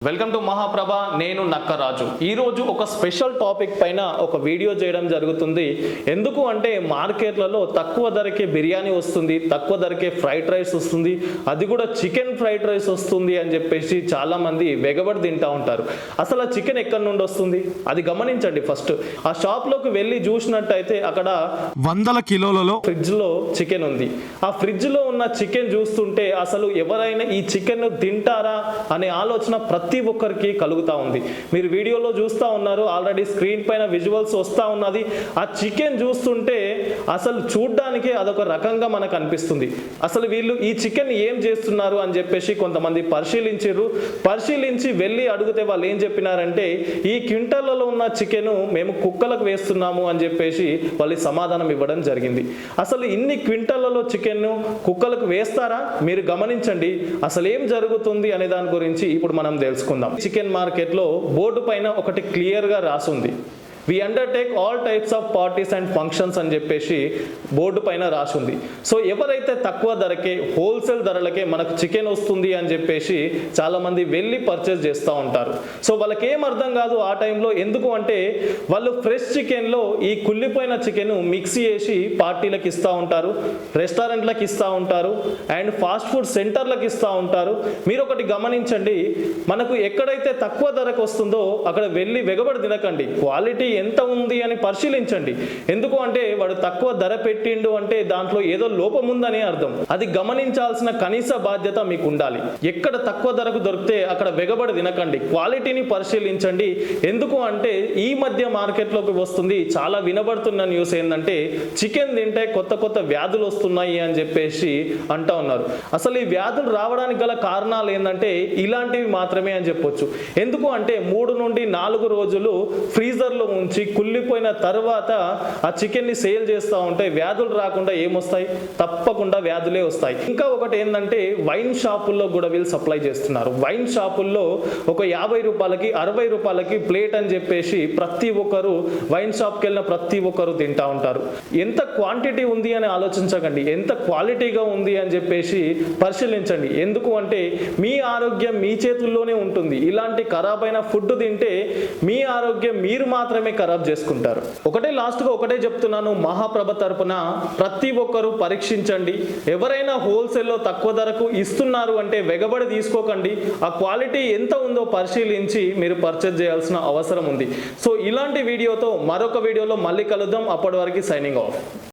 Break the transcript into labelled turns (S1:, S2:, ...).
S1: Welcome to మహాప్రభ. నేను నక్కరాజు. ఈరోజు ఒక స్పెషల్ టాపిక్ పైన ఒక వీడియో చేయడం జరుగుతుంది. ఎందుకు అంటే మార్కెట్లలో తక్కువ ధరకే బిర్యానీ వస్తుంది, తక్కువ ధరకే ఫ్రైడ్ రైస్ వస్తుంది, అది కూడా చికెన్ ఫ్రైడ్ రైస్ వస్తుంది అని చెప్పేసి చాలామంది వెగబడి తింటూ ఉంటారు. అసలు ఆ చికెన్ ఎక్కడి నుండి వస్తుంది అది గమనించండి. ఫస్ట్ ఆ షాప్లోకి వెళ్ళి చూసినట్టయితే అక్కడ
S2: వందల కిలోలలో
S1: ఫ్రిడ్జ్లో చికెన్ ఉంది. ఆ ఫ్రిడ్జ్లో ఉన్న చికెన్ చూస్తుంటే అసలు ఎవరైనా ఈ చికెన్ తింటారా అనే ఆలోచన ప్రతి ఒక్కరికి కలుగుతా ఉంది. మీరు వీడియోలో చూస్తూ ఉన్నారు, ఆల్రెడీ స్క్రీన్ పైన విజువల్స్ వస్తూ ఉన్నది. ఆ చికెన్ చూస్తుంటే అసలు చూడ్డానికి అదొక రకంగా మనకు అనిపిస్తుంది. అసలు వీళ్ళు ఈ చికెన్ ఏం చేస్తున్నారు అని చెప్పేసి కొంతమంది పరిశీలించి వెళ్ళి అడిగితే వాళ్ళు ఏం చెప్పినారంటే ఈ క్వింటాలలో ఉన్న చికెన్ మేము కుక్కలకు వేస్తున్నాము అని చెప్పేసి వాళ్ళు సమాధానం ఇవ్వడం జరిగింది. అసలు ఇన్ని క్వింటాలలో చికెన్ కుక్కలకు వేస్తారా? మీరు గమనించండి అసలు ఏం జరుగుతుంది అనే దాని గురించి ఇప్పుడు మనం తెలుసుకుందాం. చికెన్ మార్కెట్లో బోర్డు పైన ఒకటి క్లియర్గా రాసుంది, we undertake all types of parties and functions అని చెప్పేసి బోర్డు పైన రాసుంది. సో ఎవరైతే తక్కువ ధరకే హోల్సేల్ ధరలకే మనకు చికెన్ వస్తుంది అని చెప్పేసి చాలామంది వెళ్ళి పర్చేస్ చేస్తూ ఉంటారు. సో వాళ్ళకి ఏం అర్థం కాదు ఆ టైంలో. ఎందుకు అంటే వాళ్ళు ఫ్రెష్ చికెన్లో ఈ కుళ్ళిపోయిన చికెన్ మిక్స్ చేసి పార్టీలకు ఇస్తూ ఉంటారు, రెస్టారెంట్లకు ఇస్తూ ఉంటారు, అండ్ ఫాస్ట్ ఫుడ్ సెంటర్లకు ఇస్తూ ఉంటారు. మీరు ఒకటి గమనించండి, మనకు ఎక్కడైతే తక్కువ ధరకు వస్తుందో అక్కడ వెళ్ళి వెగబడి తినకండి. క్వాలిటీ ఎంత ఉంది అని పరిశీలించండి. ఎందుకు అంటే వాడు తక్కువ ధర పెట్టిండు అంటే దాంట్లో ఏదో లోపం ఉందని అర్థం. అది గమనించాల్సిన కనీస బాధ్యత మీకు ఉండాలి. ఎక్కడ తక్కువ ధరకు దొరికితే అక్కడ వెగబడి తినకండి, క్వాలిటీని పరిశీలించండి. ఎందుకు అంటే ఈ మధ్య మార్కెట్లోకి వస్తుంది చాలా వినబడుతున్న న్యూస్ ఏంటంటే చికెన్ తింటే కొత్త కొత్త వ్యాధులు వస్తున్నాయి అని చెప్పేసి అంటూ ఉన్నారు. అసలు ఈ వ్యాధులు రావడానికి గల కారణాలు ఏంటంటే ఇలాంటివి మాత్రమే అని చెప్పొచ్చు. ఎందుకు అంటే 3 నుండి 4 రోజులు ఫ్రీజర్లో ఉంచి కుళ్ళిపోయిన తర్వాత ఆ చికెన్ని సేల్ చేస్తూ ఉంటే వ్యాధులు రాకుండా ఏమొస్తాయి? తప్పకుండా వ్యాధులే వస్తాయి. ఇంకా ఒకటి ఏంటంటే వైన్ షాపుల్లో కూడా వీళ్ళు సప్లై చేస్తున్నారు. వైన్ షాపుల్లో ఒక 50 రూపాయలకి 60 రూపాయలకి ప్లేట్ అని చెప్పేసి ప్రతి ఒక్కరు వైన్ షాప్కి వెళ్ళిన ప్రతి ఒక్కరు తింటూ ఉంటారు. ఎంత క్వాంటిటీ ఉంది అని ఆలోచించకండి, ఎంత క్వాలిటీగా ఉంది అని చెప్పేసి పరిశీలించండి. ఎందుకు అంటే మీ ఆరోగ్యం మీ చేతుల్లోనే ఉంటుంది. ఇలాంటి ఖరాబ్ అయిన ఫుడ్ తింటే మీ ఆరోగ్యం మీరు మాత్రమే ఖరాబ్ చేసుకుంటారు. లాస్ట్గా ఒకటే చెప్తున్నాను, మహాప్రభ తరపున ప్రతి ఒక్కరూ పరీక్షించండి. ఎవరైనా హోల్సేల్లో తక్కువ ధరకు ఇస్తున్నారు అంటే వెగబడి తీసుకోకండి. ఆ క్వాలిటీ ఎంత ఉందో పరిశీలించి మీరు పర్చేజ్ చేయాల్సిన అవసరం ఉంది. సో ఇలాంటి వీడియోతో మరొక వీడియోలో మళ్ళీ కలుద్దాం. అప్పటి వరకు సైనింగ్ ఆఫ్.